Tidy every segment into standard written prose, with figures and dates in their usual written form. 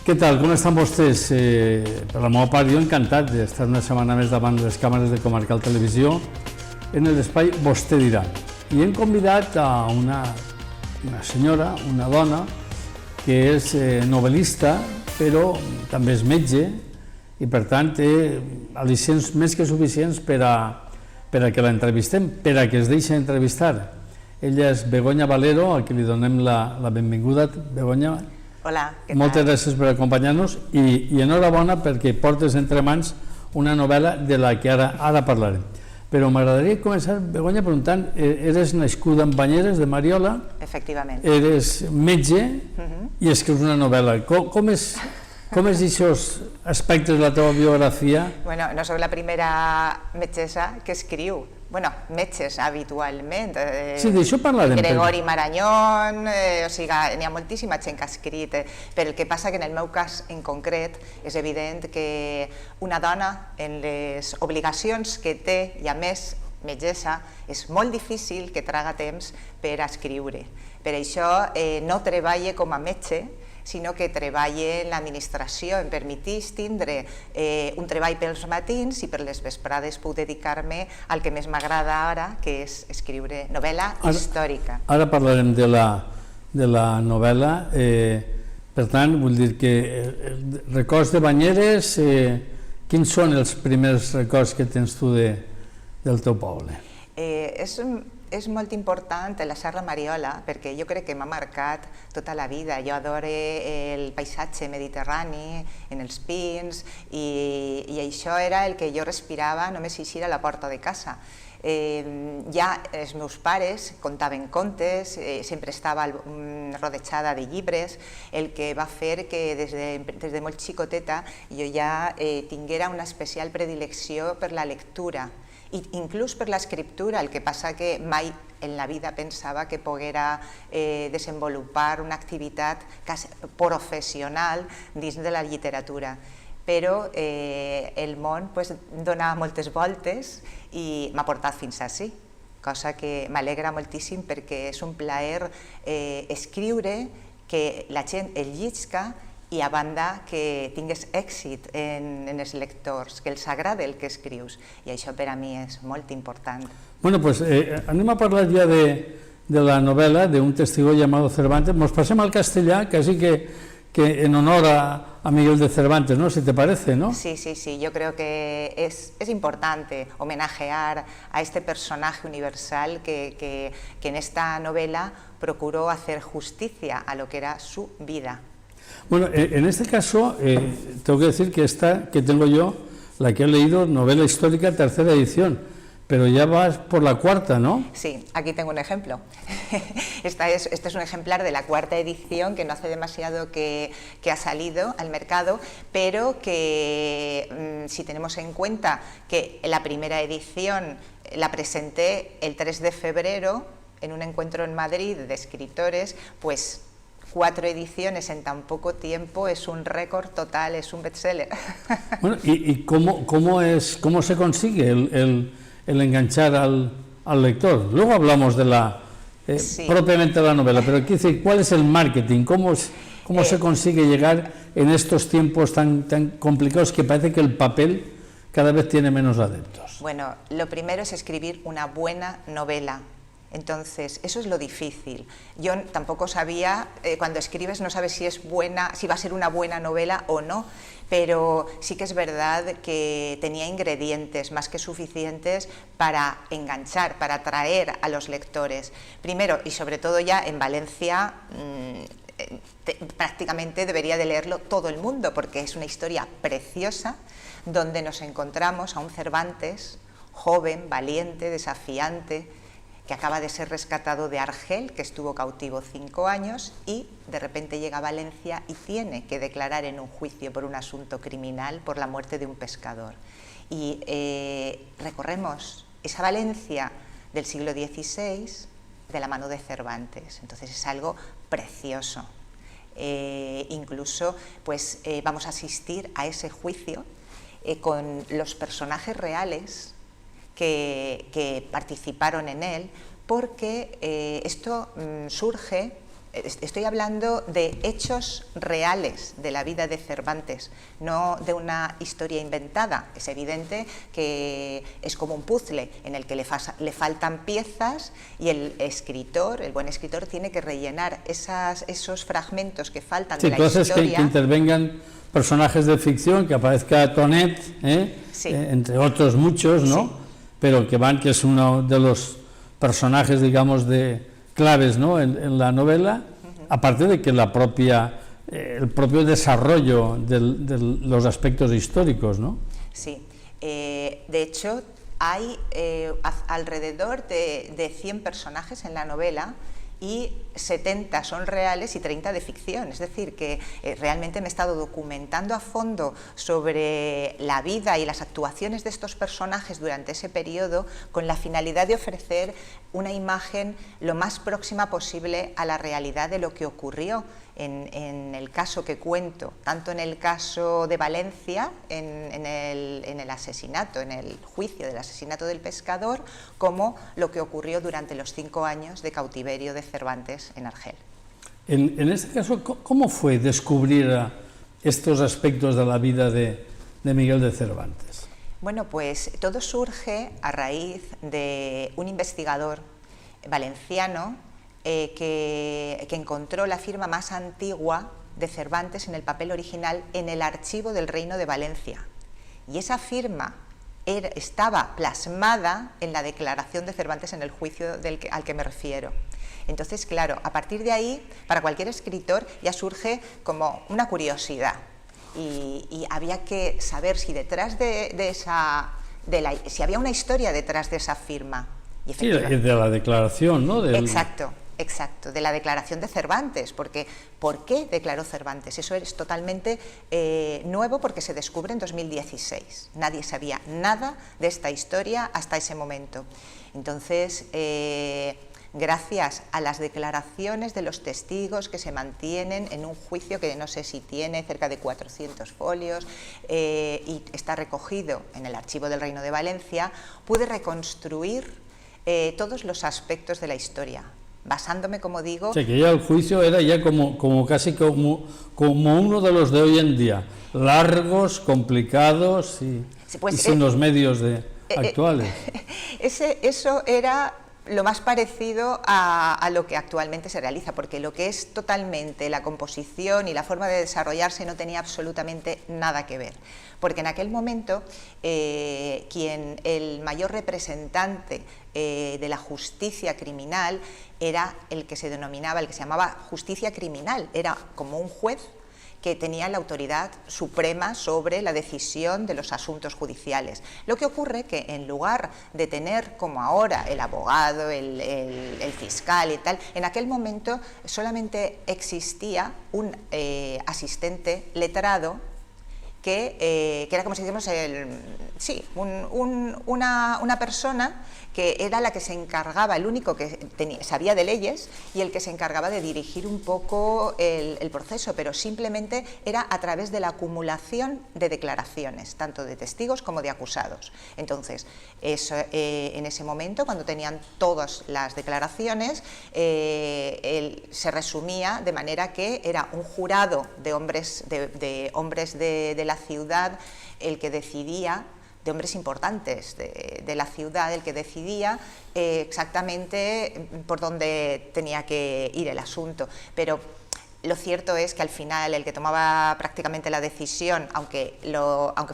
Què tal? Com estan vostès? Per la meva part, jo encantat d'estar una setmana més davant les càmeres de Comarcal Televisió en l'espai Vostè dirà. I hem convidat a una senyora, una dona, que és novel·lista, però també és metge i, per tant, té al·licents més que suficients per a que l'entrevistem, per a que es deixi entrevistar. Ella és Begoña Valero, a qui li donem la benvinguda. Begoña, hola, què tal? Moltes gràcies per acompanyar-nos i enhorabona perquè portes entre mans una novel·la de la que ara parlarem. Però m'agradaria començar, Begoña, preguntant, eres nascuda en Banyeres de Mariola, efectivament, eres metge i escrius una novel·la. Com és aquests aspectes de la teva biografia? Bueno, no soc la primera metgessa que escriu. Bueno, metges habitualment. Sí, d'això parlarem. Gregori Marañón, o sigui, n'hi ha moltíssima gent que ha escrit, però el que passa que en el meu cas en concret és evident que una dona en les obligacions que té, i a més metgessa, és molt difícil que traga temps per a escriure. Per això no treballa com a metge, sinó que treballe en l'administració, em permetís tindre un treball pels matins i per les vesprades puc dedicar-me al que més m'agrada ara, que és escriure novel·la històrica. Ara parlarem de la novel·la, per tant, vull dir que records de Banyeres, quins són els primers records que tens tu del teu poble? És molt important la Serra Mariola perquè jo crec que m'ha marcat tota la vida. Jo adoro el paisatge mediterrani en els pins i això era el que jo respirava només eixir a la porta de casa. Ja els meus pares contaven contes, sempre estava rodejada de llibres, el que va fer que des de molt xicoteta jo ja tinguera una especial predilecció per la lectura i inclús per l'escriptura, el que passa que mai en la vida pensava que poguera desenvolupar una activitat professional dins de la literatura. Però el món dona moltes voltes i m'ha portat fins ací, cosa que m'alegra moltíssim perquè és un plaer escriure, que la gent el llisca i a banda que tingues èxit en els lectors, que els agrada el que escrius, i això per a mi és molt important. Bueno, pues anem a parlar ja de la novel·la d'un testigo llamado Cervantes. Nos pasem al castellà, quasi que en honor a Miguel de Cervantes, ¿no? Si te parece, ¿no? Sí, yo creo que es importante homenajear a este personaje universal que en esta novela procuró hacer justicia a lo que era su vida. Bueno, en este caso, tengo que decir que esta que tengo yo, la que he leído, novela histórica, tercera edición, pero ya vas por la cuarta, ¿no? Sí, aquí tengo un ejemplo. Este es un ejemplar de la cuarta edición que no hace demasiado que ha salido al mercado, pero que si tenemos en cuenta que la primera edición la presenté el 3 de febrero en un encuentro en Madrid de escritores, pues 4 ediciones en tan poco tiempo es un récord total, es un bestseller. Bueno, ¿y cómo se consigue el enganchar al lector? Luego hablamos de propiamente de la novela, pero ¿cuál es el marketing? ¿Cómo se consigue llegar en estos tiempos tan complicados que parece que el papel cada vez tiene menos adeptos? Bueno, lo primero es escribir una buena novela. Entonces, eso es lo difícil. Yo tampoco sabía, cuando escribes no sabes si va a ser una buena novela o no, pero sí que es verdad que tenía ingredientes más que suficientes para enganchar, para atraer a los lectores. Primero, y sobre todo ya en Valencia, prácticamente debería de leerlo todo el mundo, porque es una historia preciosa, donde nos encontramos a un Cervantes joven, valiente, desafiante, que acaba de ser rescatado de Argel, que estuvo cautivo 5 años y de repente llega a Valencia y tiene que declarar en un juicio por un asunto criminal por la muerte de un pescador. Y recorremos esa Valencia del siglo XVI de la mano de Cervantes. Entonces es algo precioso. Incluso vamos a asistir a ese juicio con los personajes reales que participaron en él, porque esto surge estoy hablando de hechos reales de la vida de Cervantes, no de una historia inventada. Es evidente que es como un puzzle en el que le faltan piezas y el escritor, el buen escritor, tiene que rellenar esos fragmentos que faltan de la historia. Sí, tú haces que intervengan personajes de ficción, que aparezca Tonet, sí. Entre otros muchos, ¿no? Sí. Pero que es uno de los personajes, digamos, claves, ¿no? en la novela, aparte de que el propio desarrollo de los aspectos históricos, ¿no? Sí, de hecho hay alrededor de 100 personajes en la novela y 70 son reales y 30 de ficción, es decir, que realmente me he estado documentando a fondo sobre la vida y las actuaciones de estos personajes durante ese periodo con la finalidad de ofrecer una imagen lo más próxima posible a la realidad de lo que ocurrió en el caso que cuento, tanto en el caso de Valencia, en el asesinato, en el juicio del asesinato del pescador, como lo que ocurrió durante los 5 años de cautiverio de Cervantes en Argel. En este caso, ¿cómo fue descubrir estos aspectos de la vida de Miguel de Cervantes? Bueno, pues todo surge a raíz de un investigador valenciano que encontró la firma más antigua de Cervantes en el papel original en el archivo del Reino de Valencia. Y esa firma estaba plasmada en la declaración de Cervantes en el juicio al que me refiero. Entonces, claro, a partir de ahí, para cualquier escritor ya surge como una curiosidad. Y había que saber si detrás si había una historia detrás de esa firma. Y sí, de la declaración, ¿no? Exacto, de la declaración de Cervantes, porque ¿por qué declaró Cervantes? Eso es totalmente nuevo porque se descubre en 2016. Nadie sabía nada de esta historia hasta ese momento. Entonces, gracias a las declaraciones de los testigos que se mantienen en un juicio que no sé si tiene cerca de 400 folios y está recogido en el archivo del Reino de Valencia, pude reconstruir todos los aspectos de la historia, basándome, como digo... O sea, que ya el juicio era ya casi como uno de los de hoy en día, largos, complicados y sin los medios actuales. Eso era lo más parecido a lo que actualmente se realiza, porque lo que es totalmente la composición y la forma de desarrollarse no tenía absolutamente nada que ver. Porque en aquel momento el mayor representante de la justicia criminal era el que se llamaba justicia criminal, era como un juez que tenía la autoridad suprema sobre la decisión de los asuntos judiciales. Lo que ocurre que en lugar de tener como ahora el abogado, el fiscal y tal, en aquel momento solamente existía un asistente letrado que era como si dijéramos una persona que era la que se encargaba, el único que sabía de leyes y el que se encargaba de dirigir un poco el proceso, pero simplemente era a través de la acumulación de declaraciones, tanto de testigos como de acusados. Entonces, en ese momento, cuando tenían todas las declaraciones, se resumía de manera que era un jurado de hombres de la ciudad el que decidía, de hombres importantes de la ciudad, el que decidía exactamente por dónde tenía que ir el asunto. Pero lo cierto es que al final el que tomaba prácticamente la decisión, aunque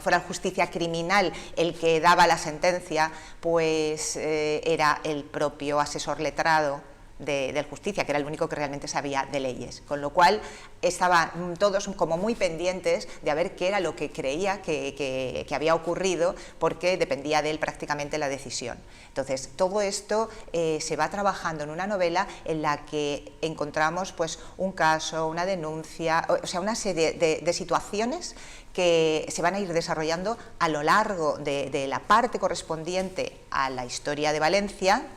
fuera la justicia criminal el que daba la sentencia, pues era el propio asesor letrado del justicia, que era el único que realmente sabía de leyes, con lo cual estaban todos como muy pendientes de a ver qué era lo que creía que había ocurrido, porque dependía de él prácticamente la decisión. Entonces, todo esto se va trabajando en una novela en la que encontramos pues un caso, una denuncia, o sea, una serie de situaciones que se van a ir desarrollando a lo largo de la parte correspondiente a la historia de Valencia,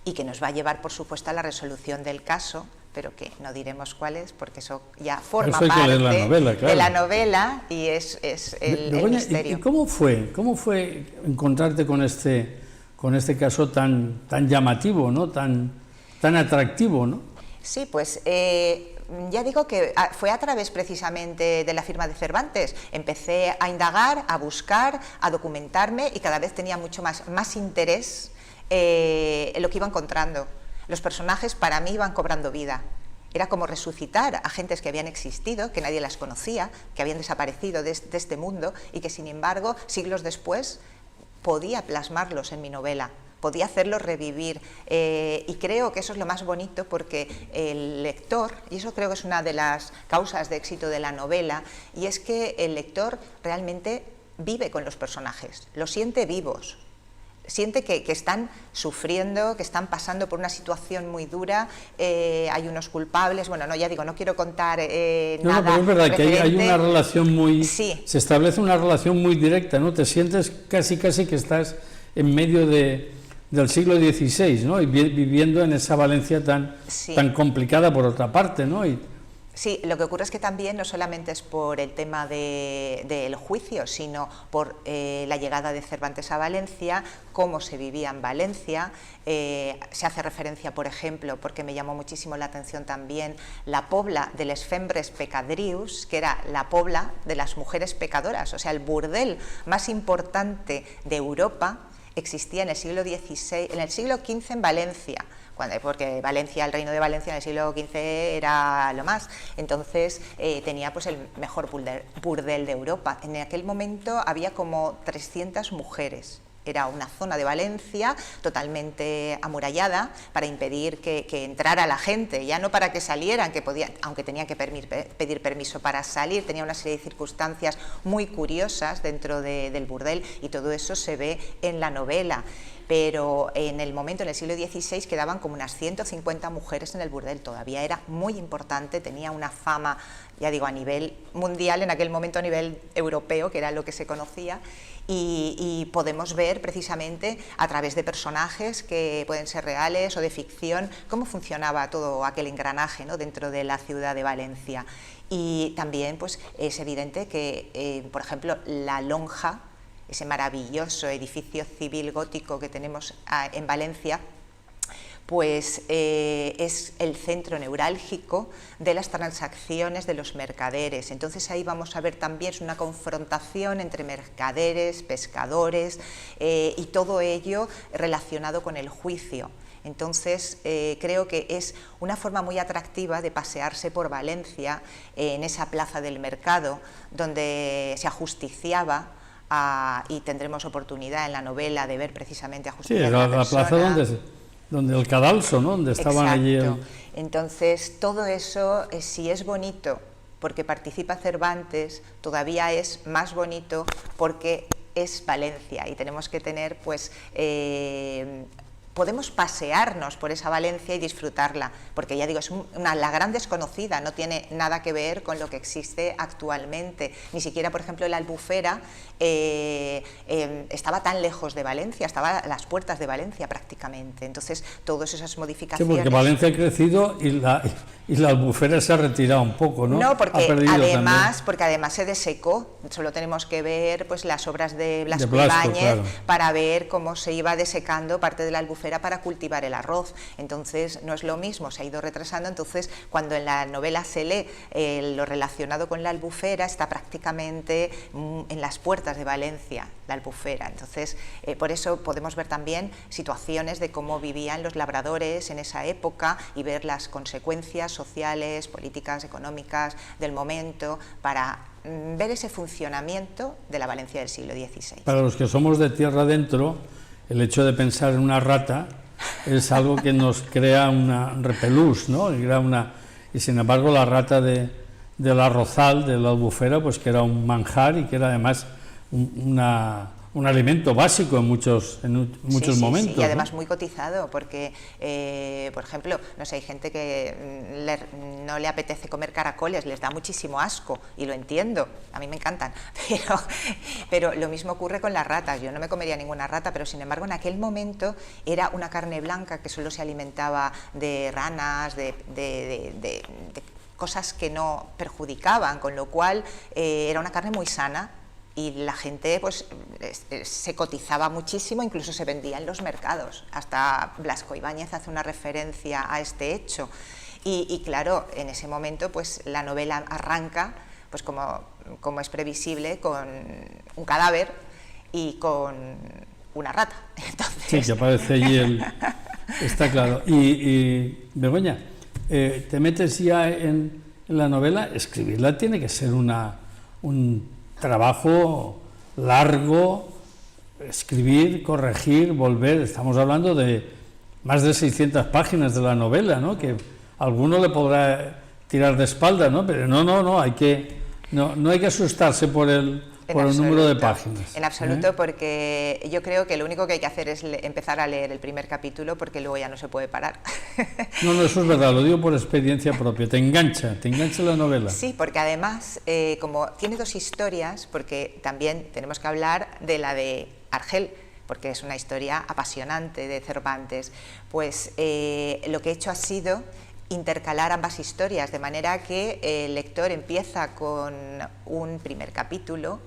y que nos va a llevar, por supuesto, a la resolución del caso, pero que no diremos cuál es, porque eso ya forma parte de la novela y es el misterio. ¿Y cómo fue encontrarte con este caso tan llamativo, ¿no? tan atractivo, ¿no? Sí, pues ya digo que fue a través precisamente de la firma de Cervantes. Empecé a indagar, a buscar, a documentarme y cada vez tenía mucho más interés en lo que iba encontrando. Los personajes para mí iban cobrando vida. Era como resucitar a gentes que habían existido, que nadie las conocía, que habían desaparecido de este mundo y que sin embargo siglos después podía plasmarlos en mi novela. Podía hacerlos revivir y creo que eso es lo más bonito porque el lector, y eso creo que es una de las causas de éxito de la novela, y es que el lector realmente vive con los personajes, los siente vivos, siente que están sufriendo, que están pasando por una situación muy dura, hay unos culpables, bueno, no, ya digo, no quiero contar nada. No, pero es verdad que hay una relación muy... Sí. Se establece una relación muy directa, ¿no? Te sientes casi que estás en medio del siglo XVI, ¿no? Y viviendo en esa Valencia tan complicada por otra parte, ¿no? Sí, lo que ocurre es que también no solamente es por el tema del juicio, sino por la llegada de Cervantes a Valencia, cómo se vivía en Valencia. Se hace referencia, por ejemplo, porque me llamó muchísimo la atención también, la pobla de les fembres pecadrius, que era la pobla de las mujeres pecadoras, o sea, el burdel más importante de Europa existía en el siglo XVI, en el siglo XV en Valencia, porque Valencia, el reino de Valencia en el siglo XV era lo más, entonces tenía pues el mejor burdel de Europa. En aquel momento había como 300 mujeres. Era una zona de Valencia totalmente amurallada para impedir que entrara la gente, ya no para que salieran, que podían, aunque tenían que pedir permiso para salir, tenía una serie de circunstancias muy curiosas dentro del burdel y todo eso se ve en la novela. Pero en el momento, en el siglo XVI, quedaban como unas 150 mujeres en el burdel, todavía era muy importante, tenía una fama, ya digo, a nivel mundial, en aquel momento a nivel europeo, que era lo que se conocía, y podemos ver precisamente a través de personajes que pueden ser reales o de ficción, cómo funcionaba todo aquel engranaje, ¿no?, dentro de la ciudad de Valencia. Y también pues, es evidente que, por ejemplo, la lonja, ese maravilloso edificio civil gótico que tenemos en Valencia, pues es el centro neurálgico de las transacciones de los mercaderes. Entonces ahí vamos a ver también una confrontación entre mercaderes, pescadores y todo ello relacionado con el juicio. Entonces creo que es una forma muy atractiva de pasearse por Valencia en esa plaza del mercado donde se ajusticiaba. Y tendremos oportunidad en la novela de ver precisamente a Justicia. Sí, la plaza donde el cadalso, ¿no?, donde estaban allí. Entonces, todo eso, si es bonito porque participa Cervantes, todavía es más bonito porque es Valencia y tenemos que tener, pues, podemos pasearnos por esa Valencia y disfrutarla, porque ya digo, es la gran desconocida, no tiene nada que ver con lo que existe actualmente, ni siquiera, por ejemplo, la Albufera estaba tan lejos de Valencia, estaba a las puertas de Valencia prácticamente, entonces todas esas modificaciones... Sí, porque Valencia ha crecido y la Albufera se ha retirado un poco, ¿no? No, porque además se desecó, solo tenemos que ver pues las obras de Blasco Ibáñez, claro, para ver cómo se iba desecando parte de la Albufera para cultivar el arroz, entonces no es lo mismo, se ha ido retrasando, entonces cuando en la novela se lee lo relacionado con la Albufera, está prácticamente en las puertas de Valencia, la Albufera, entonces por eso podemos ver también situaciones de cómo vivían los labradores en esa época y ver las consecuencias sociales, políticas, económicas del momento para ver ese funcionamiento de la Valencia del siglo XVI. Para los que somos de tierra adentro, el hecho de pensar en una rata es algo que nos crea una repelús, ¿no? Y sin embargo la rata del arrozal, de la Albufera, pues que era un manjar y que era además un alimento básico en muchos momentos. Sí, y además, ¿no?, muy cotizado, porque, por ejemplo, no sé, hay gente que no le apetece comer caracoles, les da muchísimo asco, y lo entiendo, a mí me encantan, pero lo mismo ocurre con las ratas. Yo no me comería ninguna rata, pero sin embargo en aquel momento era una carne blanca que solo se alimentaba de ranas, de cosas que no perjudicaban, con lo cual era una carne muy sana. Y la gente pues se cotizaba muchísimo, incluso se vendía en los mercados. Hasta Blasco Ibáñez hace una referencia a este hecho. Y claro, en ese momento pues la novela arranca, pues como es previsible, con un cadáver y con una rata. Entonces... Sí, que aparece allí está claro. Y Begoña, te metes ya en la novela. Escribirla tiene que ser un trabajo largo, escribir, corregir, volver. Estamos hablando de más de 600 páginas de la novela, ¿no? Que alguno le podrá tirar de espalda, ¿no? Pero no hay que asustarse por el número de páginas. En absoluto, porque yo creo que lo único que hay que hacer es empezar a leer el primer capítulo, porque luego ya no se puede parar. No, eso es verdad, lo digo por experiencia propia. Te engancha la novela. Sí, porque además, como tiene dos historias, porque también tenemos que hablar de la de Argel, porque es una historia apasionante de Cervantes, pues lo que he hecho ha sido intercalar ambas historias, de manera que el lector empieza con un primer capítulo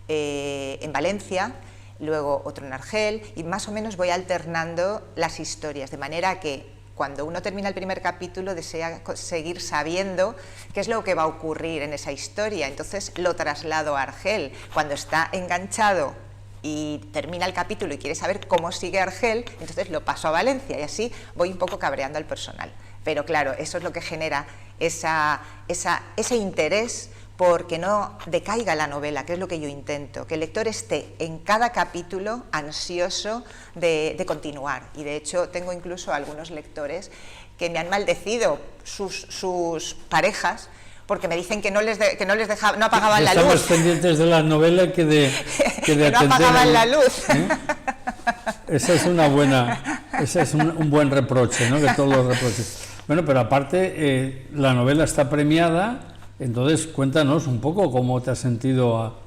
en Valencia, luego otro en Argel, y más o menos voy alternando las historias, de manera que cuando uno termina el primer capítulo desea seguir sabiendo qué es lo que va a ocurrir en esa historia, entonces lo traslado a Argel. Cuando está enganchado y termina el capítulo y quiere saber cómo sigue Argel, entonces lo paso a Valencia, y así voy un poco cabreando al personal. Pero claro, eso es lo que genera ese interés porque no decaiga la novela, que es lo que yo intento, que el lector esté en cada capítulo ansioso de continuar. Y de hecho tengo incluso algunos lectores que me han maldecido sus parejas porque me dicen que no apagaban la luz. Estamos pendientes de la novela que de que no apagaban la luz. Esa es un buen reproche, ¿no? Que todos los reproches. Bueno, pero aparte la novela está premiada, entonces cuéntanos un poco cómo te has sentido.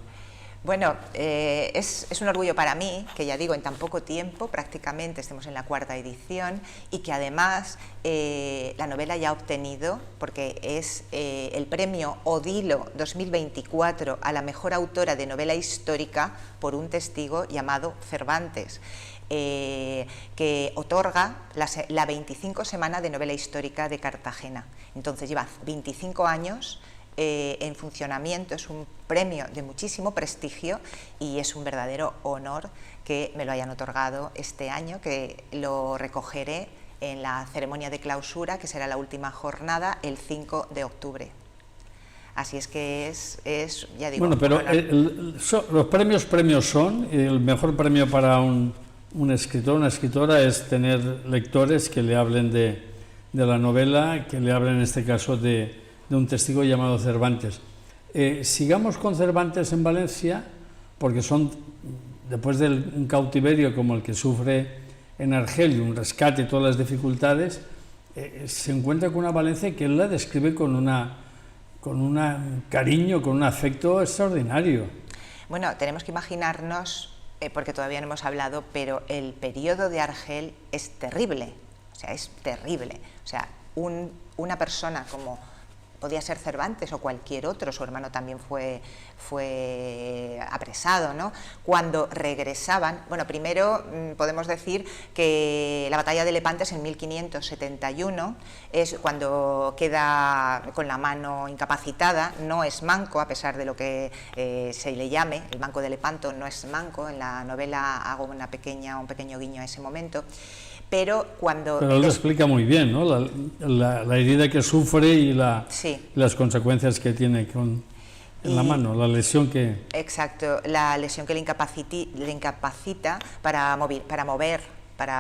Bueno, es un orgullo para mí, que ya digo, en tan poco tiempo, prácticamente estemos en la 4ª edición, y que además la novela ya ha obtenido, porque es el premio Odilo 2024 a la mejor autora de novela histórica por un testigo llamado Cervantes, que otorga la 25 Semana de Novela Histórica de Cartagena. Entonces lleva 25 años en funcionamiento, es un premio de muchísimo prestigio y es un verdadero honor que me lo hayan otorgado este año, que lo recogeré en la ceremonia de clausura, que será la última jornada, el 5 de octubre. Así es que ya digo... Bueno, pero los premios son, el mejor premio para un escritor, una escritora, es tener lectores que le hablen de la novela, que le hablen en este caso de un testigo llamado Cervantes. Sigamos con Cervantes en Valencia, porque después de un cautiverio como el que sufre en Argel y un rescate y todas las dificultades, se encuentra con una Valencia que él la describe con un cariño, con un afecto extraordinario. Bueno, tenemos que imaginarnos, porque todavía no hemos hablado, pero el periodo de Argel es terrible, o sea, es terrible. O sea, una persona como podía ser Cervantes o cualquier otro, su hermano también fue apresado, ¿no? Cuando regresaban, bueno, primero podemos decir que la batalla de Lepanto en 1571, es cuando queda con la mano incapacitada, no es manco, a pesar de lo que se le llame, el manco de Lepanto no es manco, en la novela hago un pequeño guiño a ese momento. Pero él lo explica muy bien, ¿no? La herida que sufre y las consecuencias que tiene en la mano, la lesión que... Exacto, la lesión que le incapacita para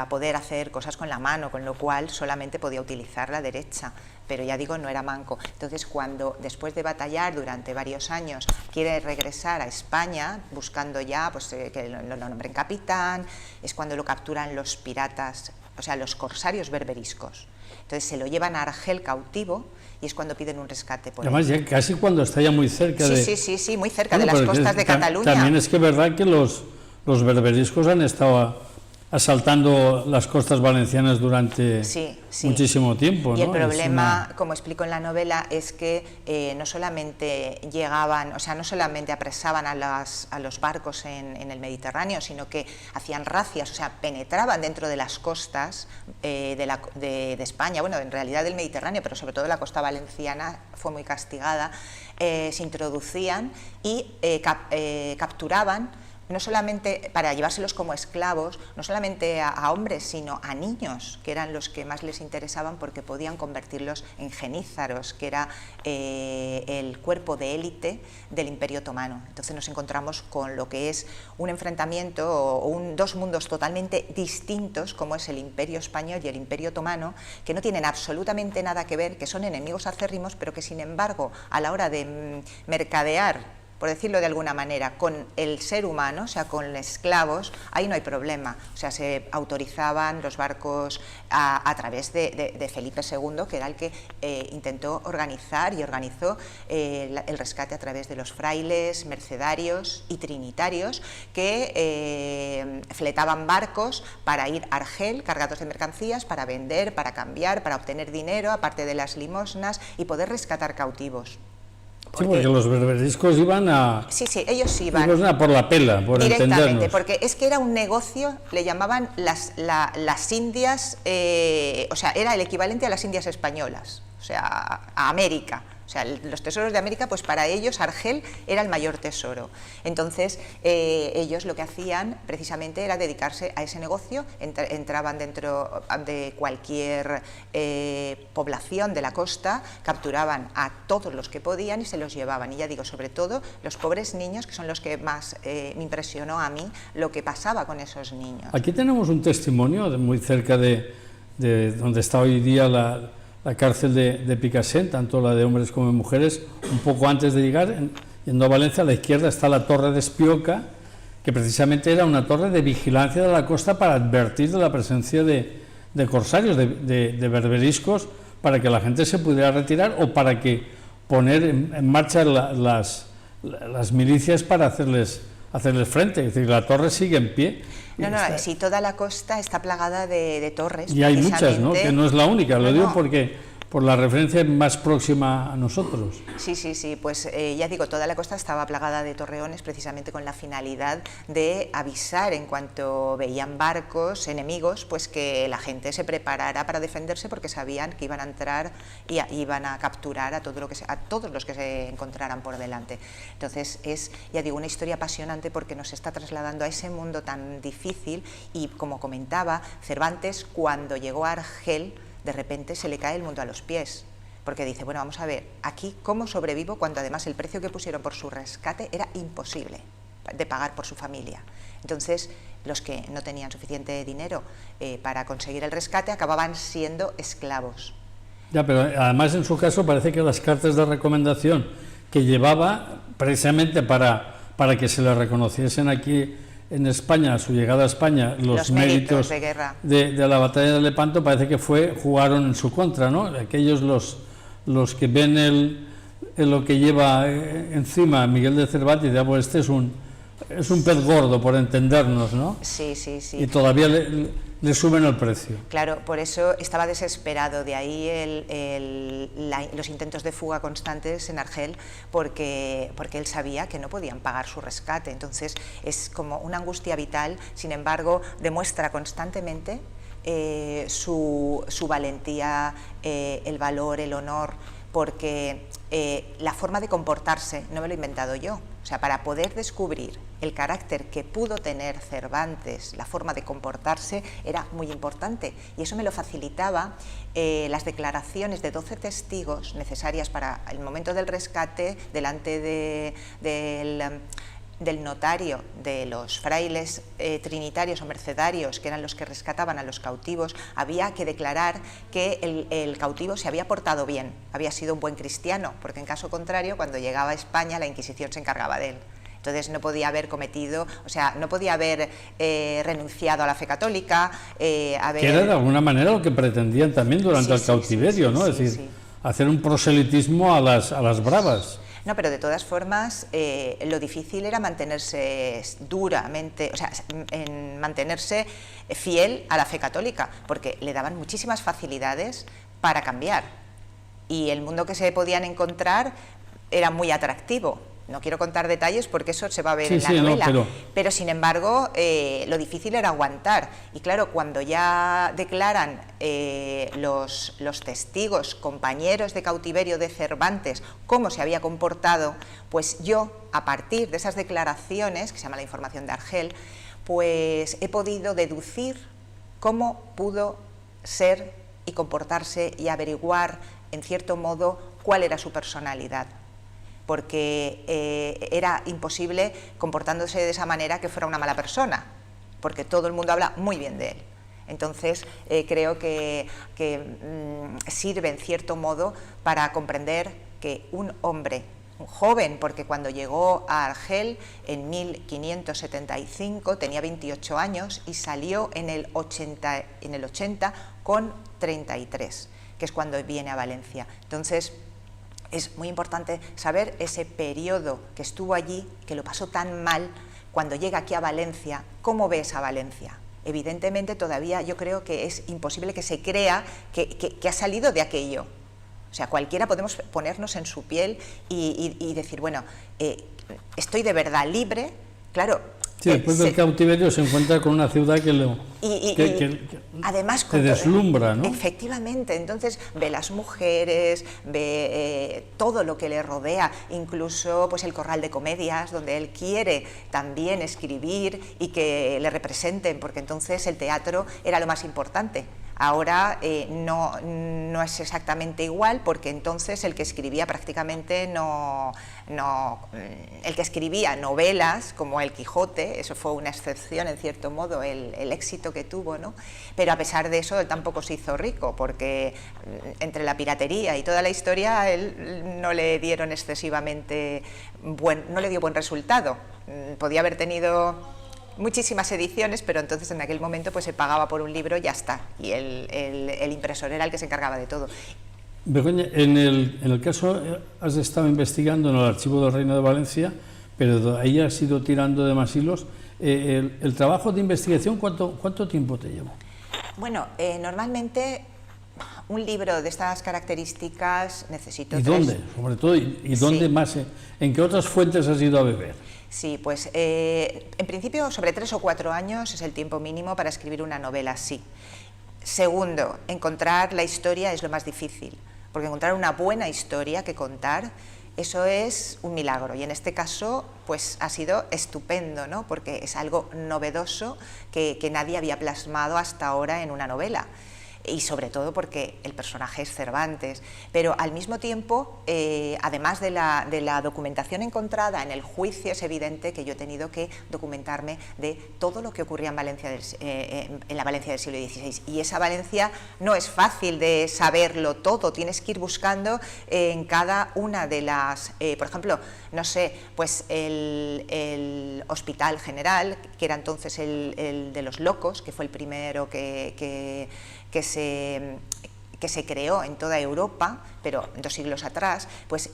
poder hacer cosas con la mano, con lo cual solamente podía utilizar la derecha, pero ya digo, no era manco. Entonces, cuando después de batallar durante varios años quiere regresar a España, buscando ya pues, que lo nombren capitán, es cuando lo capturan los piratas, o sea, los corsarios berberiscos. Entonces se lo llevan a Argel cautivo y es cuando piden un rescate por él. Además, ya casi cuando está ya muy cerca Sí, muy cerca de las costas de Cataluña. También es que es verdad que los berberiscos han estado asaltando las costas valencianas durante sí, sí. muchísimo tiempo, ¿no? Y el problema, como explico en la novela, es que no solamente llegaban, o sea, no solamente apresaban a los barcos en el Mediterráneo, sino que hacían razias, o sea, penetraban dentro de las costas de España, bueno, en realidad del Mediterráneo, pero sobre todo la costa valenciana fue muy castigada, se introducían y capturaban, no solamente para llevárselos como esclavos, no solamente a hombres, sino a niños, que eran los que más les interesaban porque podían convertirlos en genízaros, que era el cuerpo de élite del Imperio Otomano. Entonces nos encontramos con lo que es un enfrentamiento o dos mundos totalmente distintos, como es el Imperio Español y el Imperio Otomano, que no tienen absolutamente nada que ver, que son enemigos acérrimos, pero que sin embargo a la hora de mercadear, por decirlo de alguna manera, con el ser humano, o sea, con esclavos, ahí no hay problema. O sea, se autorizaban los barcos a través de Felipe II, que era el que intentó organizar y organizó el rescate a través de los frailes, mercedarios y trinitarios, que fletaban barcos para ir a Argel cargados de mercancías, para vender, para cambiar, para obtener dinero, aparte de las limosnas, y poder rescatar cautivos. Sí, porque los berberiscos iban a... Sí, ellos iban a por la pela, por directamente, entendernos. porque es que era un negocio, le llamaban las Indias, o sea, era el equivalente a las Indias españolas, o sea, a América. O sea, los tesoros de América, pues para ellos Argel era el mayor tesoro. Entonces, ellos lo que hacían precisamente era dedicarse a ese negocio, entraban dentro de cualquier población de la costa, capturaban a todos los que podían y se los llevaban. Y ya digo, sobre todo los pobres niños, que son los que más me impresionó a mí, lo que pasaba con esos niños. Aquí tenemos un testimonio muy cerca de donde está hoy día la cárcel de Picassent, tanto la de hombres como de mujeres. Un poco antes de llegar, yendo a Valencia, a la izquierda está la Torre de Espioca, que precisamente era una torre de vigilancia de la costa para advertir de la presencia de corsarios, de berberiscos, para que la gente se pudiera retirar o para que poner en marcha las milicias para hacerles frente. Es decir, la torre sigue en pie. No, sí, toda la costa está plagada de torres. Y hay muchas, ¿no? Que no es la única, lo digo porque por la referencia más próxima a nosotros. Sí, pues ya digo, toda la costa estaba plagada de torreones precisamente con la finalidad de avisar en cuanto veían barcos enemigos, pues que la gente se preparara para defenderse porque sabían que iban a entrar y iban a capturar a todos los que se encontraran por delante. Entonces es, ya digo, una historia apasionante porque nos está trasladando a ese mundo tan difícil y, como comentaba, Cervantes, cuando llegó a Argel, de repente se le cae el mundo a los pies, porque dice, bueno, vamos a ver, aquí cómo sobrevivo cuando además el precio que pusieron por su rescate era imposible de pagar por su familia. Entonces, los que no tenían suficiente dinero para conseguir el rescate acababan siendo esclavos. Ya, pero además en su caso parece que las cartas de recomendación que llevaba precisamente para que se le reconociesen aquí en España, a su llegada a España, los méritos de guerra de la batalla de Lepanto, parece que jugaron en su contra, ¿no? Aquellos los que ven lo que lleva encima Miguel de Cervantes, ya, pues este es un pez gordo, por entendernos, ¿no? Sí. Y todavía le suben el precio. Claro, por eso estaba desesperado, de ahí los intentos de fuga constantes en Argel, porque él sabía que no podían pagar su rescate. Entonces es como una angustia vital. Sin embargo, demuestra constantemente su valentía, el valor, el honor, porque la forma de comportarse no me lo he inventado yo. O sea, para poder descubrir el carácter que pudo tener Cervantes, la forma de comportarse, era muy importante. Y eso me lo facilitaba las declaraciones de 12 testigos necesarias para el momento del rescate delante del notario, de los frailes trinitarios o mercedarios, que eran los que rescataban a los cautivos. Había que declarar que el cautivo se había portado bien, había sido un buen cristiano, porque en caso contrario, cuando llegaba a España, la Inquisición se encargaba de él. Entonces no podía haber no podía haber renunciado a la fe católica. Que era de alguna manera lo que pretendían también durante el cautiverio, ¿no? Es decir, hacer un proselitismo a las bravas. No, pero de todas formas, lo difícil era mantenerse duramente, o sea, mantenerse fiel a la fe católica, porque le daban muchísimas facilidades para cambiar. Y el mundo que se podían encontrar era muy atractivo. No quiero contar detalles porque eso se va a ver en la novela, no, pero sin embargo lo difícil era aguantar. Y claro, cuando ya declaran los testigos, compañeros de cautiverio de Cervantes, cómo se había comportado, pues yo, a partir de esas declaraciones, que se llama la información de Argel, pues he podido deducir cómo pudo ser y comportarse y averiguar, en cierto modo, cuál era su personalidad. Porque era imposible, comportándose de esa manera, que fuera una mala persona, porque todo el mundo habla muy bien de él. Entonces, creo que sirve, en cierto modo, para comprender que un hombre, un joven, porque cuando llegó a Argel en 1575 tenía 28 años y salió en el 80 con 33, que es cuando viene a Valencia. Entonces, es muy importante saber ese periodo que estuvo allí, que lo pasó tan mal, cuando llega aquí a Valencia, ¿cómo ves a Valencia? Evidentemente todavía yo creo que es imposible que se crea que ha salido de aquello. O sea, cualquiera podemos ponernos en su piel y decir, bueno, estoy de verdad libre, claro. Sí, después del cautiverio se encuentra con una ciudad que además te deslumbra, ¿no? Efectivamente, entonces ve las mujeres, ve todo lo que le rodea, incluso pues el corral de comedias, donde él quiere también escribir y que le representen, porque entonces el teatro era lo más importante. Ahora no es exactamente igual, porque entonces el que escribía prácticamente el que escribía novelas como El Quijote, eso fue una excepción en cierto modo, el éxito que tuvo, ¿no? Pero a pesar de eso él tampoco se hizo rico, porque entre la piratería y toda la historia a él no le dieron excesivamente no le dio buen resultado. Podía haber tenido muchísimas ediciones, pero entonces en aquel momento pues se pagaba por un libro y ya está, y el impresor era el que se encargaba de todo. Begoña, en el caso has estado investigando en el Archivo del Reino de Valencia, pero ahí has ido tirando de más hilos. El trabajo de investigación, ¿cuánto tiempo te llevó? Bueno, normalmente un libro de estas características necesito ¿Y dónde? Sobre todo, ¿y dónde más? ¿En qué otras fuentes has ido a beber? Sí, pues en principio sobre 3 o 4 años es el tiempo mínimo para escribir una novela, sí. Segundo, encontrar la historia es lo más difícil, porque encontrar una buena historia que contar, eso es un milagro, y en este caso pues ha sido estupendo, ¿no? Porque es algo novedoso que nadie había plasmado hasta ahora en una novela. Y sobre todo porque el personaje es Cervantes, pero al mismo tiempo, además de la documentación encontrada en el juicio, es evidente que yo he tenido que documentarme de todo lo que ocurría en Valencia en la Valencia del siglo XVI, y esa Valencia no es fácil de saberlo todo, tienes que ir buscando en cada una de las, por ejemplo, no sé, pues el Hospital General, que era entonces el de los locos, que fue el primero que se creó en toda Europa, pero 2 siglos atrás, pues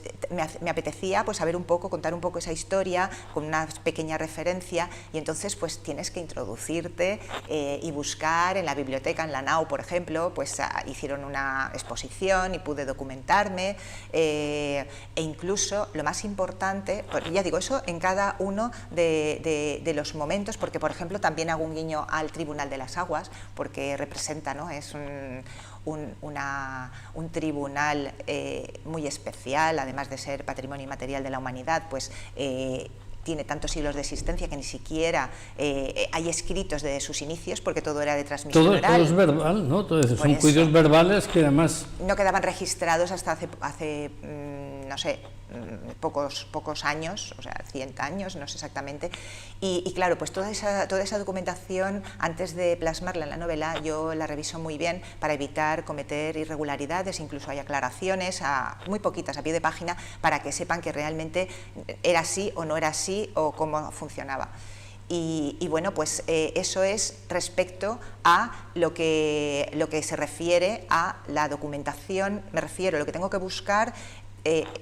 me apetecía pues saber un poco, contar un poco esa historia con una pequeña referencia, y entonces pues tienes que introducirte y buscar en la biblioteca, en la Nau, por ejemplo, pues hicieron una exposición y pude documentarme, e incluso lo más importante, pues ya digo, eso en cada uno de los momentos, porque por ejemplo también hago un guiño al Tribunal de las Aguas, porque representa, ¿no? Es un tribunal muy especial, además de ser patrimonio inmaterial de la humanidad, pues tiene tantos siglos de existencia que ni siquiera hay escritos de sus inicios, porque todo era de transmisión oral. Todo es verbal, ¿no? Son juicios verbales que además no quedaban registrados hasta hace no sé, pocos años, o sea, 100 años, no sé exactamente, y claro, pues toda esa documentación, antes de plasmarla en la novela, yo la reviso muy bien para evitar cometer irregularidades, incluso hay aclaraciones, muy poquitas, a pie de página, para que sepan que realmente era así o no era así, o cómo funcionaba. Y bueno, pues eso es respecto a lo que se refiere a la documentación, me refiero a lo que tengo que buscar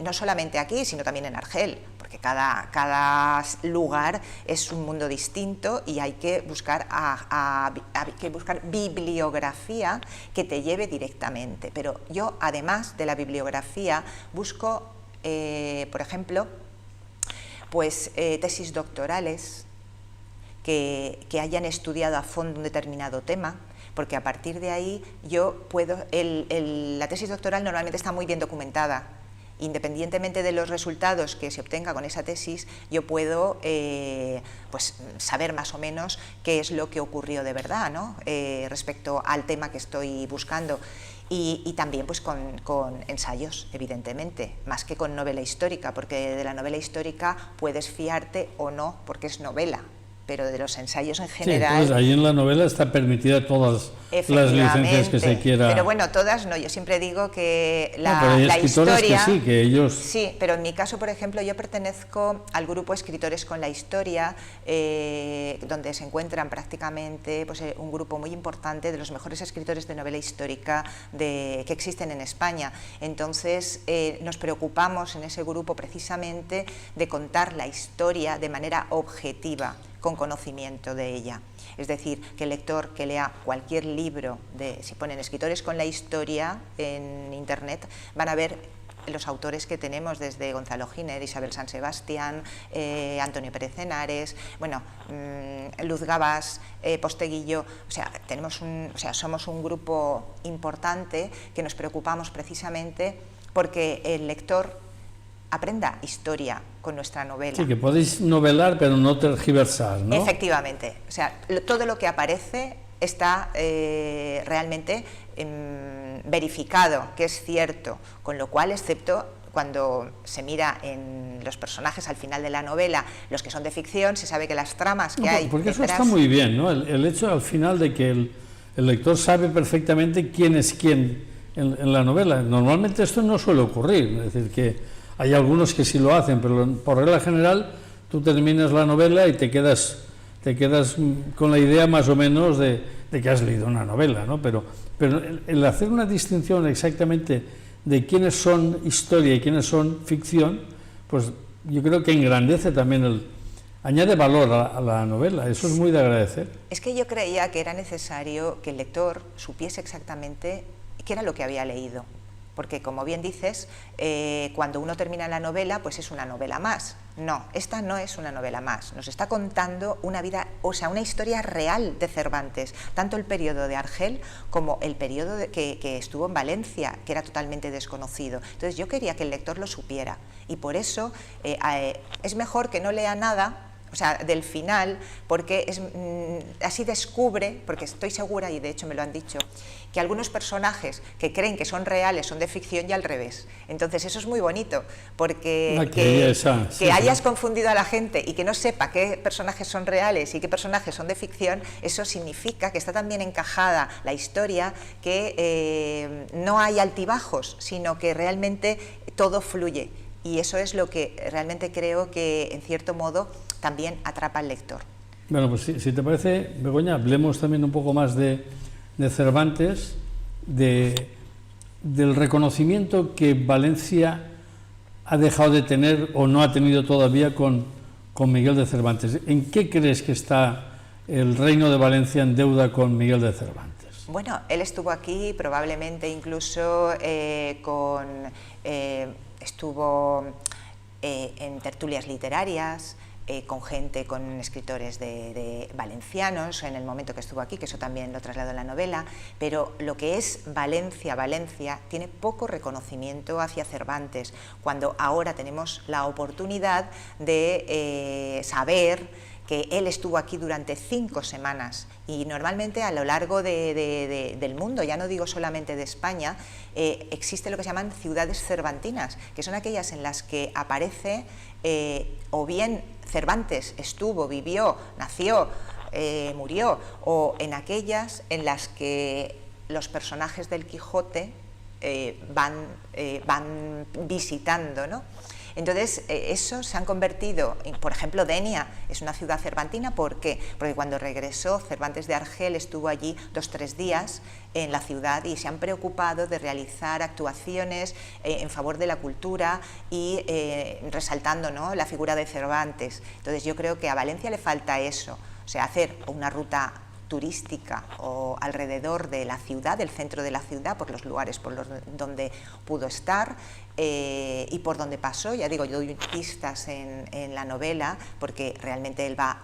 no solamente aquí, sino también en Argel, porque cada lugar es un mundo distinto y hay que buscar, bibliografía que te lleve directamente. Pero yo, además de la bibliografía, busco, por ejemplo, pues tesis doctorales que hayan estudiado a fondo un determinado tema, porque a partir de ahí yo puedo, la tesis doctoral normalmente está muy bien documentada. Independientemente de los resultados que se obtenga con esa tesis, yo puedo pues saber más o menos qué es lo que ocurrió de verdad, ¿no? Respecto al tema que estoy buscando. Y también pues con ensayos, evidentemente, más que con novela histórica, porque de la novela histórica puedes fiarte o no, porque es novela, pero de los ensayos en general... Sí, entonces ahí en la novela está permitida todas las licencias que se quiera... Pero bueno, todas no, yo siempre digo que pero hay la historia... que sí, que ellos... Sí, pero en mi caso, por ejemplo, yo pertenezco al grupo Escritores con la Historia, donde se encuentran prácticamente pues, un grupo muy importante de los mejores escritores de novela histórica que existen en España. Entonces, nos preocupamos en ese grupo precisamente de contar la historia de manera objetiva, con conocimiento de ella. Es decir, que el lector que lea cualquier libro, si ponen Escritores con la Historia en internet, van a ver los autores que tenemos desde Gonzalo Giner, Isabel San Sebastián, Antonio Pérez Henares, bueno, Luz Gabás, Posteguillo, somos un grupo importante que nos preocupamos precisamente porque el lector aprenda historia con nuestra novela. Sí, que podéis novelar, pero no tergiversar, ¿no? Efectivamente. O sea, todo lo que aparece está realmente verificado, que es cierto, con lo cual, excepto cuando se mira en los personajes al final de la novela, los que son de ficción, se sabe que las tramas que hay porque detrás... eso está muy bien, ¿no? El hecho al final de que el lector sabe perfectamente quién es quién en la novela. Normalmente esto no suele ocurrir, es decir, que hay algunos que sí lo hacen, pero por regla general tú terminas la novela y te quedas con la idea más o menos de que has leído una novela, ¿no? Pero el hacer una distinción exactamente de quiénes son historia y quiénes son ficción, pues yo creo que engrandece también, añade valor a la novela. Eso es muy de agradecer. Es que yo creía que era necesario que el lector supiese exactamente qué era lo que había leído. Porque, como bien dices, cuando uno termina la novela, pues es una novela más. No, esta no es una novela más. Nos está contando una vida, o sea, una historia real de Cervantes. Tanto el periodo de Argel como el periodo que estuvo en Valencia, que era totalmente desconocido. Entonces, yo quería que el lector lo supiera. Y por eso es mejor que no lea nada, o sea, del final, porque así descubre, porque estoy segura, y de hecho me lo han dicho, que algunos personajes que creen que son reales son de ficción y al revés. Entonces eso es muy bonito, porque que hayas confundido a la gente y que no sepa qué personajes son reales y qué personajes son de ficción, eso significa que está tan bien encajada la historia que no hay altibajos, sino que realmente todo fluye. Y eso es lo que realmente creo que, en cierto modo, también atrapa al lector. Bueno, pues si te parece, Begoña, hablemos también un poco más de Cervantes, del reconocimiento que Valencia ha dejado de tener o no ha tenido todavía con Miguel de Cervantes. ¿En qué crees que está el Reino de Valencia en deuda con Miguel de Cervantes? Bueno, él estuvo aquí, probablemente incluso estuvo en tertulias literarias, con gente, con escritores de valencianos en el momento que estuvo aquí, que eso también lo trasladó en la novela, pero lo que es Valencia tiene poco reconocimiento hacia Cervantes, cuando ahora tenemos la oportunidad de saber que él estuvo aquí durante 5 semanas y normalmente a lo largo del mundo, ya no digo solamente de España, existe lo que se llaman ciudades cervantinas, que son aquellas en las que aparece o bien Cervantes estuvo, vivió, nació, murió, o en aquellas en las que los personajes del Quijote van visitando, ¿no? Entonces, eso se han convertido, por ejemplo, Denia es una ciudad cervantina. ¿Por qué? Porque cuando regresó Cervantes de Argel estuvo allí 2 o 3 días en la ciudad y se han preocupado de realizar actuaciones en favor de la cultura y resaltando, ¿no?, la figura de Cervantes. Entonces, yo creo que a Valencia le falta eso, o sea, hacer una ruta turística o alrededor de la ciudad, del centro de la ciudad, por los lugares donde pudo estar y por donde pasó. Ya digo, yo doy pistas en la novela porque realmente él va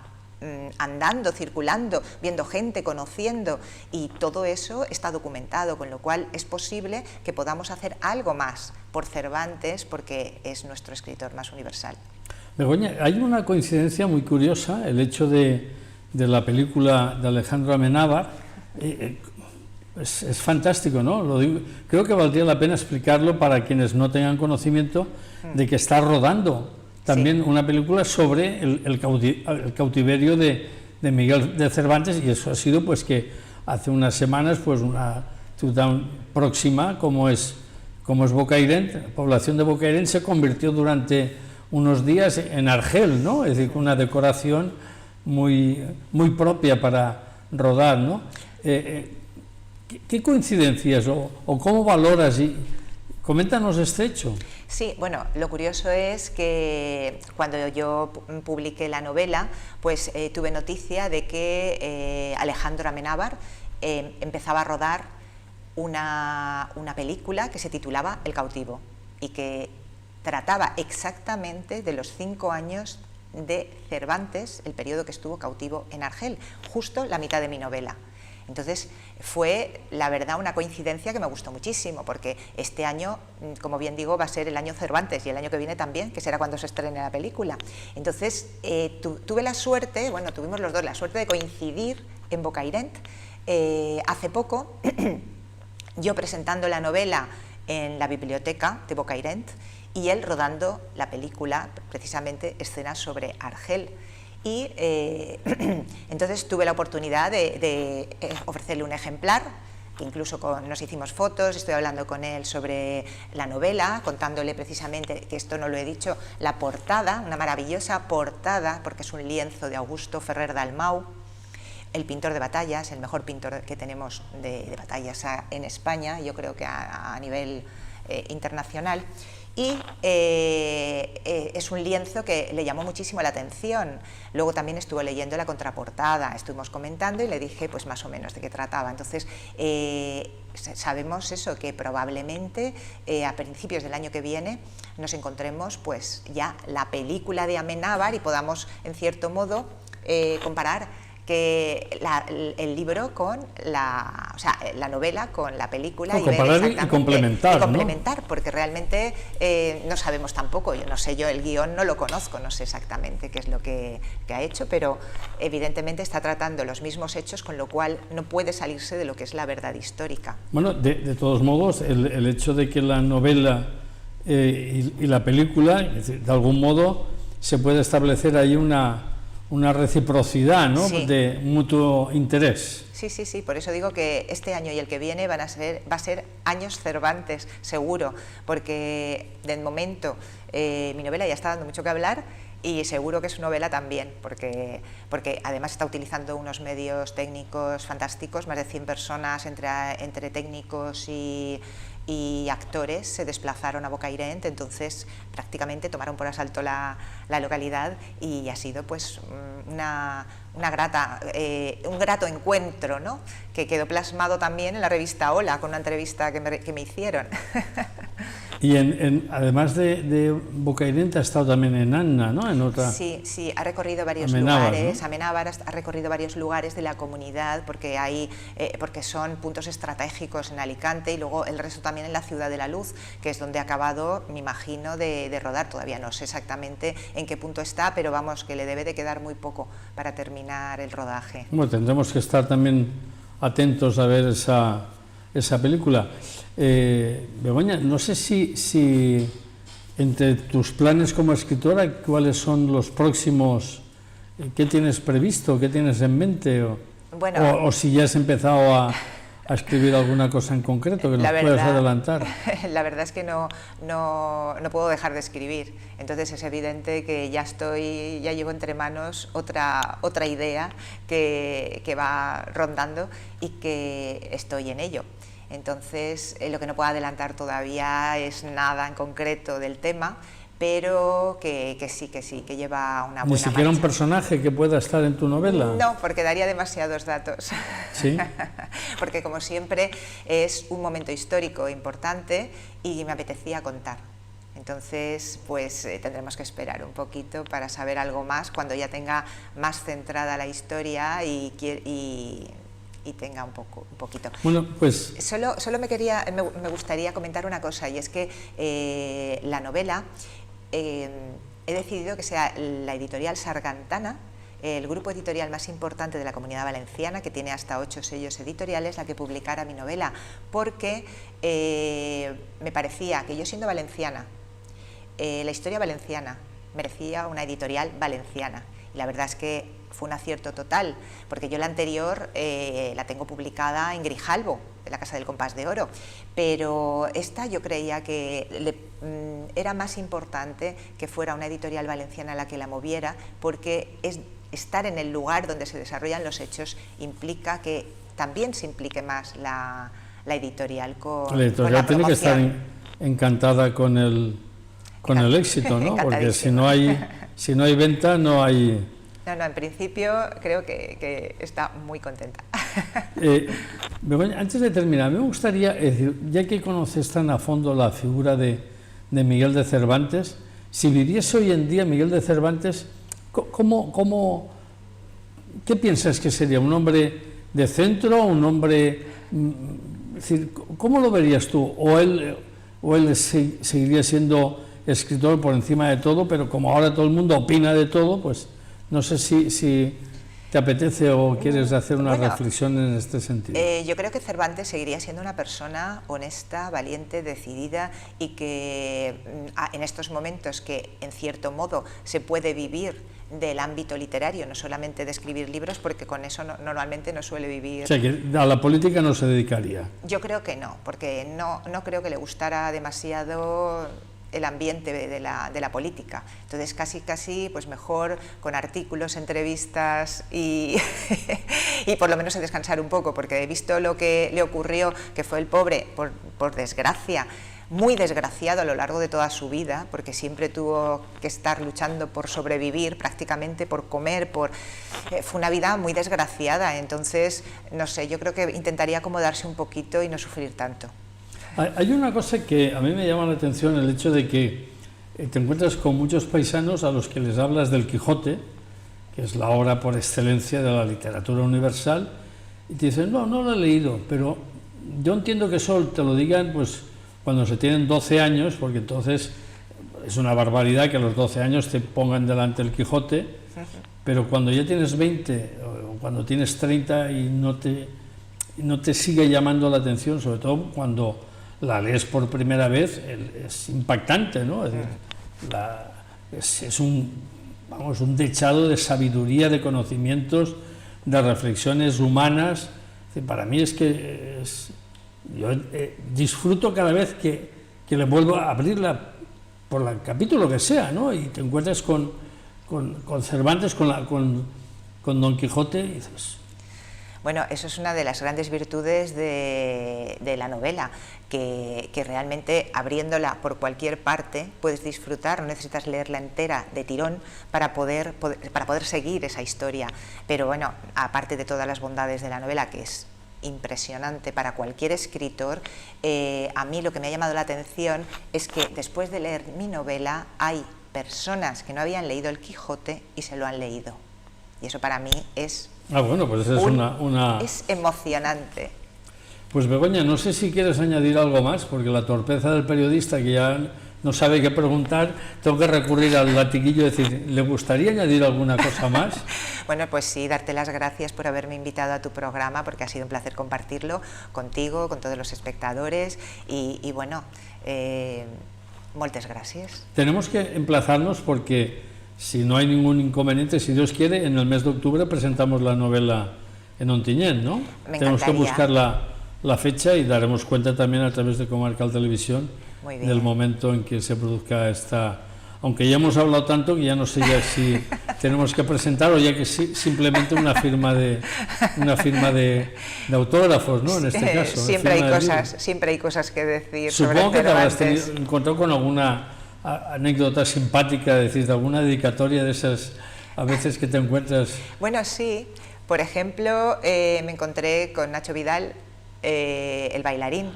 andando, circulando, viendo gente, conociendo, y todo eso está documentado, con lo cual es posible que podamos hacer algo más por Cervantes porque es nuestro escritor más universal. Begoña, hay una coincidencia muy curiosa, el hecho de la película de Alejandro Amenábar, es fantástico, ¿no? Lo digo, creo que valdría la pena explicarlo para quienes no tengan conocimiento de que está rodando también una película sobre el cautiverio de Miguel de Cervantes, y eso ha sido pues que hace unas semanas pues una ciudad próxima como es Bocairent, la población de Bocairent se convirtió durante unos días en Argel, ¿no? Es decir, con una decoración muy propia para rodar, ¿no? ¿Qué coincidencias o cómo valoras? Coméntanos este hecho. Sí, bueno, lo curioso es que cuando yo publiqué la novela, pues tuve noticia de que Alejandro Amenábar empezaba a rodar una película que se titulaba El cautivo y que trataba exactamente de los 5 años de Cervantes, el periodo que estuvo cautivo en Argel, justo la mitad de mi novela. Entonces fue, la verdad, una coincidencia que me gustó muchísimo, porque este año, como bien digo, va a ser el año Cervantes y el año que viene también, que será cuando se estrene la película. Entonces tuve la suerte, bueno, tuvimos los dos la suerte de coincidir en Bocairent hace poco, yo presentando la novela en la biblioteca de Bocairent y él rodando la película, precisamente escenas sobre Argel. Y entonces tuve la oportunidad de ofrecerle un ejemplar, incluso nos hicimos fotos, estoy hablando con él sobre la novela, contándole precisamente, que esto no lo he dicho, la portada, una maravillosa portada, porque es un lienzo de Augusto Ferrer Dalmau, el pintor de batallas, el mejor pintor que tenemos de batallas en España, yo creo que a nivel internacional. Y es un lienzo que le llamó muchísimo la atención. Luego también estuvo leyendo la contraportada, estuvimos comentando y le dije pues más o menos de qué trataba. Entonces sabemos eso, que probablemente a principios del año que viene nos encontremos pues ya la película de Amenábar y podamos en cierto modo comparar que el libro con la novela con la película, y complementar, y complementar, ¿no? Porque realmente no sabemos tampoco, yo no sé, yo el guión no lo conozco, no sé exactamente qué es lo que ha hecho, pero evidentemente está tratando los mismos hechos, con lo cual no puede salirse de lo que es la verdad histórica. Bueno, de todos modos, el hecho de que la novela y la película, de algún modo, se puede establecer ahí una reciprocidad, ¿no? Sí. De mutuo interés. Sí, por eso digo que este año y el que viene va a ser años Cervantes, seguro, porque de momento mi novela ya está dando mucho que hablar y seguro que su novela también, porque además está utilizando unos medios técnicos fantásticos, más de 100 personas entre técnicos y actores se desplazaron a Bocairent, entonces prácticamente tomaron por asalto la localidad y ha sido pues un grato encuentro, ¿no? Que quedó plasmado también en la revista Hola, con una entrevista que me hicieron. Y además de Bocairent ha estado también en Anna, ¿no? En otra... Sí, ha recorrido varios lugares, ¿no? Amenábar ha recorrido varios lugares de la comunidad porque son puntos estratégicos en Alicante y luego el resto también en la Ciudad de la Luz, que es donde ha acabado, me imagino, de rodar. Todavía no sé exactamente en qué punto está, pero vamos, que le debe de quedar muy poco para terminar el rodaje. Bueno, tendremos que estar también atentos a ver esa película. Begoña, no sé si entre tus planes como escritora, ¿cuáles son los próximos? ¿Qué tienes previsto? ¿Qué tienes en mente? O si ya has empezado a escribir alguna cosa en concreto que nos puedas adelantar? La verdad es que no puedo dejar de escribir. Entonces es evidente que ya llevo entre manos otra idea que va rondando y que estoy en ello. Entonces lo que no puedo adelantar todavía es nada en concreto del tema, pero que sí, que lleva una buena ¿Ni siquiera marcha. Un personaje que pueda estar en tu novela? No, porque daría demasiados datos. ¿Sí? Porque como siempre es un momento histórico importante y me apetecía contar. Entonces, pues tendremos que esperar un poquito para saber algo más cuando ya tenga más centrada la historia y tenga un poquito. Bueno, pues Solo me gustaría comentar una cosa, y es que la novela he decidido que sea la editorial Sargantana, el grupo editorial más importante de la Comunidad Valenciana, que tiene hasta 8 sellos editoriales, la que publicara mi novela, porque me parecía que yo, siendo valenciana, la historia valenciana merecía una editorial valenciana, y la verdad es que fue un acierto total, porque yo la anterior la tengo publicada en Grijalbo, de la Casa del Compás de Oro, pero esta yo creía que era más importante que fuera una editorial valenciana la que la moviera, porque estar en el lugar donde se desarrollan los hechos implica que también se implique más la editorial con la editorial con la tiene que estar promoción. encantada con el éxito, ¿no? Porque si no hay venta, no hay... No, en principio creo que está muy contenta. Begoña, antes de terminar, me gustaría decir, ya que conoces tan a fondo la figura de Miguel de Cervantes, si viviese hoy en día Miguel de Cervantes, ¿qué piensas que sería? ¿Un hombre de centro? ¿Un hombre...? Es decir, ¿cómo lo verías tú? ¿O él seguiría siendo escritor por encima de todo, pero como ahora todo el mundo opina de todo, pues no sé si te apetece o quieres hacer una reflexión en este sentido? Yo creo que Cervantes seguiría siendo una persona honesta, valiente, decidida, y que en estos momentos que en cierto modo se puede vivir del ámbito literario, no solamente de escribir libros, porque con eso normalmente no suele vivir. O sea, que a la política no se dedicaría. Yo creo que no, porque no creo que le gustara demasiado el ambiente de la política. Entonces casi pues mejor con artículos, entrevistas y por lo menos a descansar un poco, porque he visto lo que le ocurrió, que fue el pobre, por desgracia, muy desgraciado a lo largo de toda su vida, porque siempre tuvo que estar luchando por sobrevivir, prácticamente por comer, fue una vida muy desgraciada. Entonces, no sé, yo creo que intentaría acomodarse un poquito y no sufrir tanto. Hay una cosa que a mí me llama la atención, el hecho de que te encuentras con muchos paisanos a los que les hablas del Quijote, que es la obra por excelencia de la literatura universal, y te dicen, no lo he leído, pero yo entiendo que eso te lo digan pues cuando se tienen 12 años, porque entonces es una barbaridad que a los 12 años te pongan delante el Quijote, pero cuando ya tienes 20 o cuando tienes 30 y no te sigue llamando la atención, sobre todo cuando la lees por primera vez, es impactante, ¿no? Es decir, es un dechado de sabiduría, de conocimientos, de reflexiones humanas. Es decir, para mí es que yo disfruto cada vez que le vuelvo a abrirla por el capítulo que sea, ¿no? Y te encuentras con Cervantes, con Don Quijote, y dices... Bueno, eso es una de las grandes virtudes de la novela, que realmente abriéndola por cualquier parte puedes disfrutar, no necesitas leerla entera de tirón para poder seguir esa historia. Pero bueno, aparte de todas las bondades de la novela, que es impresionante para cualquier escritor, a mí lo que me ha llamado la atención es que después de leer mi novela hay personas que no habían leído el Quijote y se lo han leído. Y eso para mí es... bueno, pues es es emocionante. Pues Begoña, no sé si quieres añadir algo más, porque la torpeza del periodista que ya no sabe qué preguntar, tengo que recurrir al latiguillo y decir, ¿le gustaría añadir alguna cosa más? Bueno, pues sí, darte las gracias por haberme invitado a tu programa, porque ha sido un placer compartirlo contigo, con todos los espectadores, y bueno, moltes gràcies. Tenemos que emplazarnos porque, si no hay ningún inconveniente, si Dios quiere, en el mes de octubre presentamos la novela en Ontinyent, ¿no? Me Tenemos que encantaría. buscar la fecha y daremos cuenta también a través de Comarcal Televisión del momento en que se produzca esta... Aunque ya hemos hablado tanto que ya no sé ya si tenemos que presentar o ya que simplemente una firma de autógrafos, ¿no? En este caso. Siempre hay cosas que decir. Supongo que te habrás encontrado con alguna anécdota simpática, decir, de alguna dedicatoria de esas a veces que te encuentras. Bueno, sí. Por ejemplo, me encontré con Nacho Vidal, el bailarín,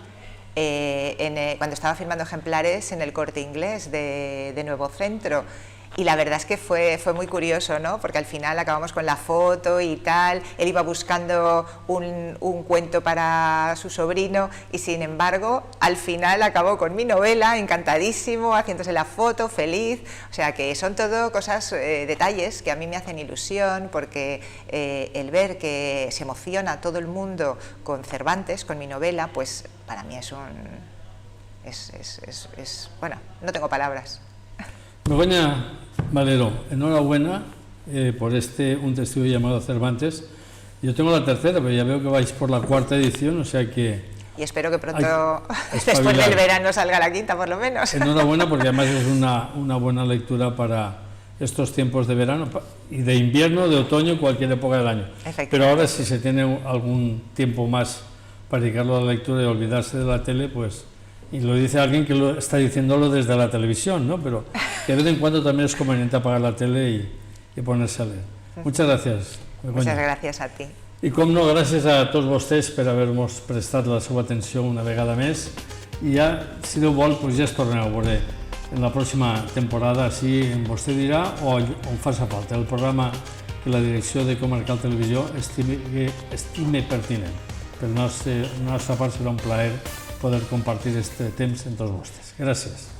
cuando estaba firmando ejemplares en el Corte Inglés de Nuevo Centro. Y la verdad es que fue muy curioso, ¿no? Porque al final acabamos con la foto y tal, él iba buscando un cuento para su sobrino y sin embargo al final acabó con mi novela, encantadísimo, haciéndose la foto, feliz. O sea que son todo cosas, detalles que a mí me hacen ilusión, porque el ver que se emociona todo el mundo con Cervantes, con mi novela, pues para mí bueno, no tengo palabras. Begoña Valero, enhorabuena por un testigo llamado Cervantes. Yo tengo la tercera, pero ya veo que vais por la cuarta edición, o sea que... Y espero que pronto, después del verano, salga la quinta por lo menos. Enhorabuena, porque además es una buena lectura para estos tiempos de verano y de invierno, de otoño, cualquier época del año. Pero ahora si se tiene algún tiempo más para dedicarlo a la lectura y olvidarse de la tele, pues... Y lo dice alguien que está diciéndolo desde la televisión, ¿no? Pero que de vez en cuando también es conveniente apagar la tele y ponerse a leer. Muchas gracias. Muchas gracias a ti. I com no, gràcies a tots vostès per haver-nos prestat la seva atenció una vegada més. I ja, si Déu vol, ja es torneu a veure en la pròxima temporada, així vostè dirà o on faci falta, el programa que la direcció de Comarcal Televisió estime pertinent. Per la nostra part serà un plaer poder compartir este temps amb tots vostès. Gràcies.